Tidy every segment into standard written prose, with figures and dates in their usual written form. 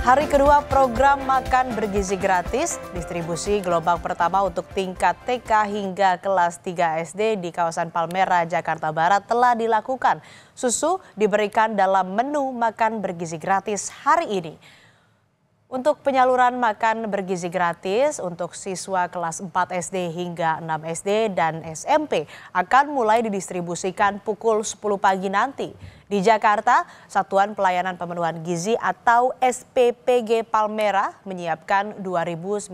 Hari kedua program Makan Bergizi Gratis, distribusi gelombang pertama untuk tingkat TK hingga kelas 3 SD di kawasan Palmerah, Jakarta Barat telah dilakukan. Susu diberikan dalam menu Makan Bergizi Gratis hari ini. Untuk penyaluran makan bergizi gratis untuk siswa kelas 4 SD hingga 6 SD dan SMP akan mulai didistribusikan pukul 10 pagi nanti. Di Jakarta, Satuan Pelayanan Pemenuhan Gizi atau SPPG Palmerah menyiapkan 2.977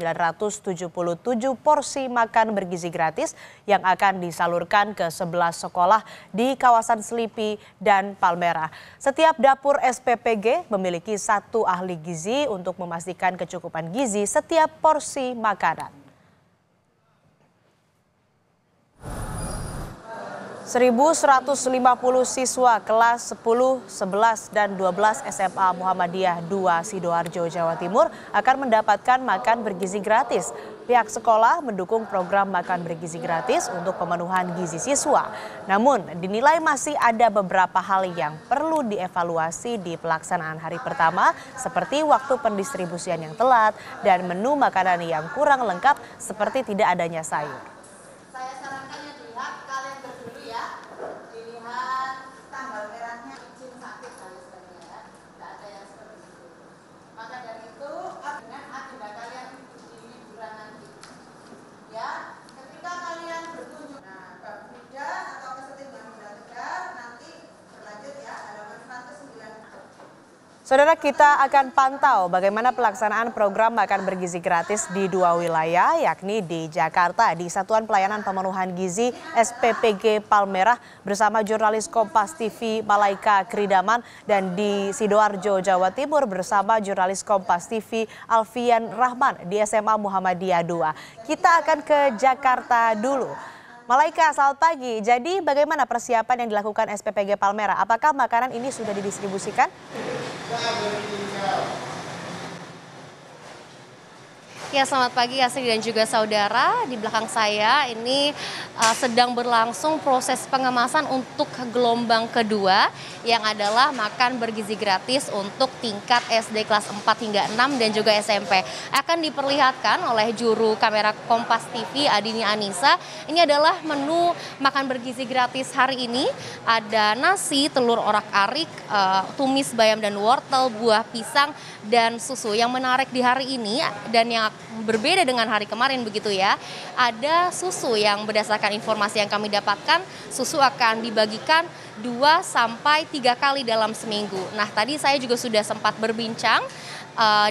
porsi makan bergizi gratis yang akan disalurkan ke 11 sekolah di kawasan Selipi dan Palmerah. Setiap dapur SPPG memiliki satu ahli gizi untuk memastikan kecukupan gizi setiap porsi makanan. 1.150 siswa kelas 10, 11, dan 12 SMA Muhammadiyah 2 Sidoarjo, Jawa Timur akan mendapatkan makan bergizi gratis. Pihak sekolah mendukung program makan bergizi gratis untuk pemenuhan gizi siswa. Namun, dinilai masih ada beberapa hal yang perlu dievaluasi di pelaksanaan hari pertama, seperti waktu pendistribusian yang telat dan menu makanan yang kurang lengkap seperti tidak adanya sayur. Saudara, kita akan pantau bagaimana pelaksanaan program makan bergizi gratis di dua wilayah, yakni di Jakarta di Satuan Pelayanan Pemenuhan Gizi SPPG Palmerah bersama jurnalis Kompas TV Malaika Kridaman, dan di Sidoarjo, Jawa Timur bersama jurnalis Kompas TV Alfian Rahman di SMA Muhammadiyah 2. Kita akan ke Jakarta dulu. Malaika, selamat pagi. Jadi bagaimana persiapan yang dilakukan SPPG Palmerah? Apakah makanan ini sudah didistribusikan? Ya, selamat pagi Asri dan juga saudara. Di belakang saya ini sedang berlangsung proses pengemasan untuk gelombang kedua yang adalah makan bergizi gratis untuk tingkat SD kelas 4 hingga 6 dan juga SMP. Akan diperlihatkan oleh juru kamera Kompas TV Adini Anissa. Ini adalah menu makan bergizi gratis hari ini. Ada nasi, telur orak-arik, tumis bayam dan wortel, buah pisang, dan susu. Yang menarik di hari ini dan yang berbeda dengan hari kemarin begitu ya, ada susu yang berdasarkan informasi yang kami dapatkan, susu akan dibagikan 2-3 kali dalam seminggu. Nah, tadi saya juga sudah sempat berbincang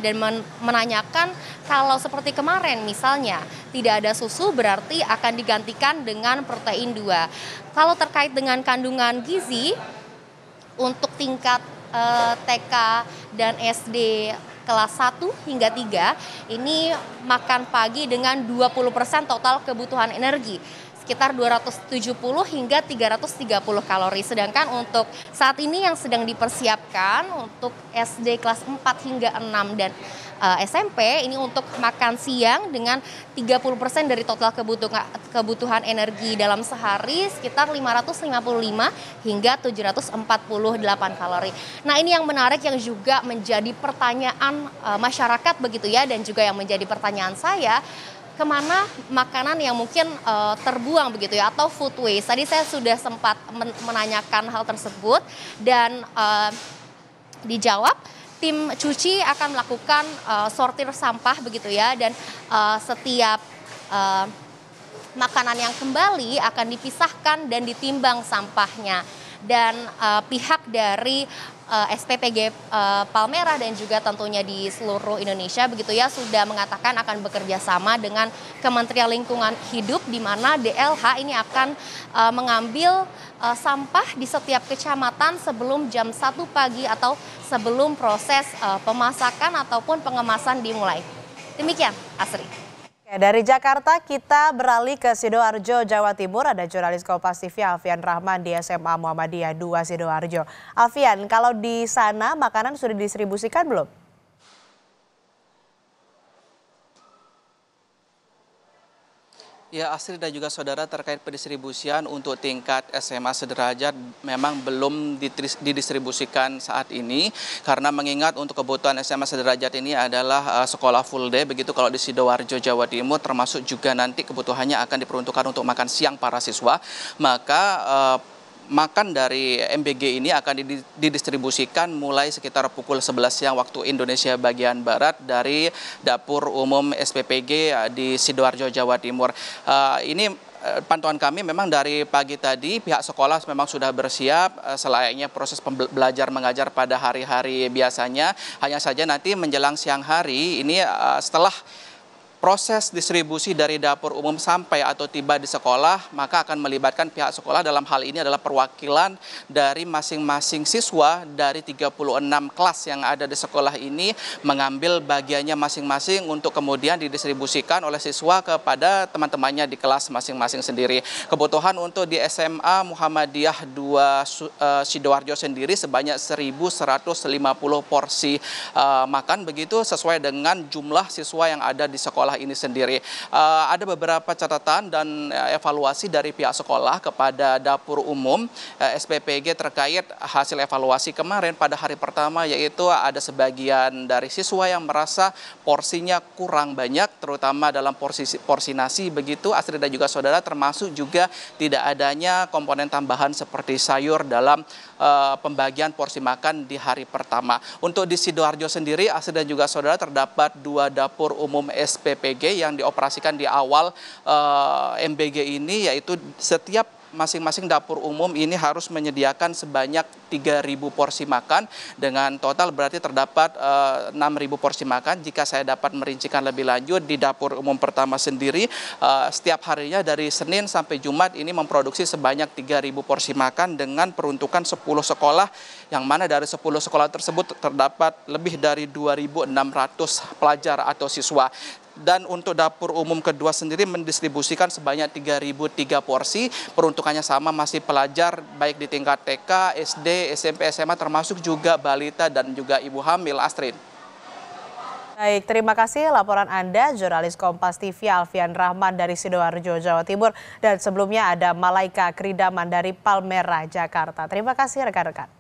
dan menanyakan kalau seperti kemarin misalnya tidak ada susu berarti akan digantikan dengan protein 2. Kalau terkait dengan kandungan gizi untuk tingkat TK dan SD kelas 1 hingga 3 ini makan pagi dengan 20% total kebutuhan energi, sekitar 270 hingga 330 kalori. Sedangkan untuk saat ini yang sedang dipersiapkan untuk SD kelas 4 hingga 6 dan SMP ini untuk makan siang dengan 30% dari total kebutuhan energi dalam sehari, sekitar 555 hingga 748 kalori. Nah, ini yang menarik yang juga menjadi pertanyaan masyarakat begitu ya, dan juga yang menjadi pertanyaan saya, kemana makanan yang mungkin terbuang begitu ya, atau food waste. Tadi saya sudah sempat menanyakan hal tersebut dan dijawab tim cuci akan melakukan sortir sampah begitu ya, dan setiap makanan yang kembali akan dipisahkan dan ditimbang sampahnya. Dan pihak dari SPPG Palmerah dan juga tentunya di seluruh Indonesia begitu ya sudah mengatakan akan bekerja sama dengan Kementerian Lingkungan Hidup, di mana DLH ini akan mengambil sampah di setiap kecamatan sebelum jam 1 pagi atau sebelum proses pemasakan ataupun pengemasan dimulai. Demikian, Asri. Dari Jakarta kita beralih ke Sidoarjo, Jawa Timur. Ada jurnalis Kompas TV Alfian Rahman di SMA Muhammadiyah 2 Sidoarjo. Alfian, kalau di sana makanan sudah didistribusikan belum? Ya, Astrid dan juga saudara, terkait pendistribusian untuk tingkat SMA sederajat memang belum didistribusikan saat ini karena mengingat untuk kebutuhan SMA sederajat ini adalah sekolah full day, begitu kalau di Sidoarjo, Jawa Timur, termasuk juga nanti kebutuhannya akan diperuntukkan untuk makan siang para siswa, maka makan dari MBG ini akan didistribusikan mulai sekitar pukul 11 siang waktu Indonesia bagian Barat dari Dapur Umum SPPG di Sidoarjo, Jawa Timur. Ini pantauan kami memang dari pagi tadi pihak sekolah memang sudah bersiap selayaknya proses belajar mengajar pada hari-hari biasanya. Hanya saja nanti menjelang siang hari ini setelah proses distribusi dari dapur umum sampai atau tiba di sekolah, maka akan melibatkan pihak sekolah. Dalam hal ini adalah perwakilan dari masing-masing siswa dari 36 kelas yang ada di sekolah ini mengambil bagiannya masing-masing untuk kemudian didistribusikan oleh siswa kepada teman-temannya di kelas masing-masing sendiri. Kebutuhan untuk di SMA Muhammadiyah 2 Sidoarjo sendiri sebanyak 1.150 porsi makan, begitu sesuai dengan jumlah siswa yang ada di sekolah ini sendiri. Ada beberapa catatan dan evaluasi dari pihak sekolah kepada dapur umum SPPG terkait hasil evaluasi kemarin pada hari pertama, yaitu ada sebagian dari siswa yang merasa porsinya kurang banyak, terutama dalam porsi nasi, begitu Astrid dan juga saudara, termasuk juga tidak adanya komponen tambahan seperti sayur dalam pembagian porsi makan di hari pertama. Untuk di Sidoarjo sendiri, Astrid dan juga saudara, terdapat 2 dapur umum SPPG yang dioperasikan di awal MBG ini, yaitu setiap masing-masing dapur umum ini harus menyediakan sebanyak 3.000 porsi makan, dengan total berarti terdapat 6.000 porsi makan. Jika saya dapat merincikan lebih lanjut, di dapur umum pertama sendiri setiap harinya dari Senin sampai Jumat ini memproduksi sebanyak 3.000 porsi makan dengan peruntukan 10 sekolah, yang mana dari 10 sekolah tersebut terdapat lebih dari 2.600 pelajar atau siswa. Dan untuk dapur umum kedua sendiri mendistribusikan sebanyak 3.003 porsi, peruntukannya sama, masih pelajar baik di tingkat TK, SD, SMP, SMA, termasuk juga balita dan juga ibu hamil. Astrid. Baik, terima kasih laporan Anda, jurnalis Kompas TV Alfian Rahman dari Sidoarjo, Jawa Timur. Dan sebelumnya ada Malaika Kridaman dari Palmerah, Jakarta. Terima kasih rekan-rekan.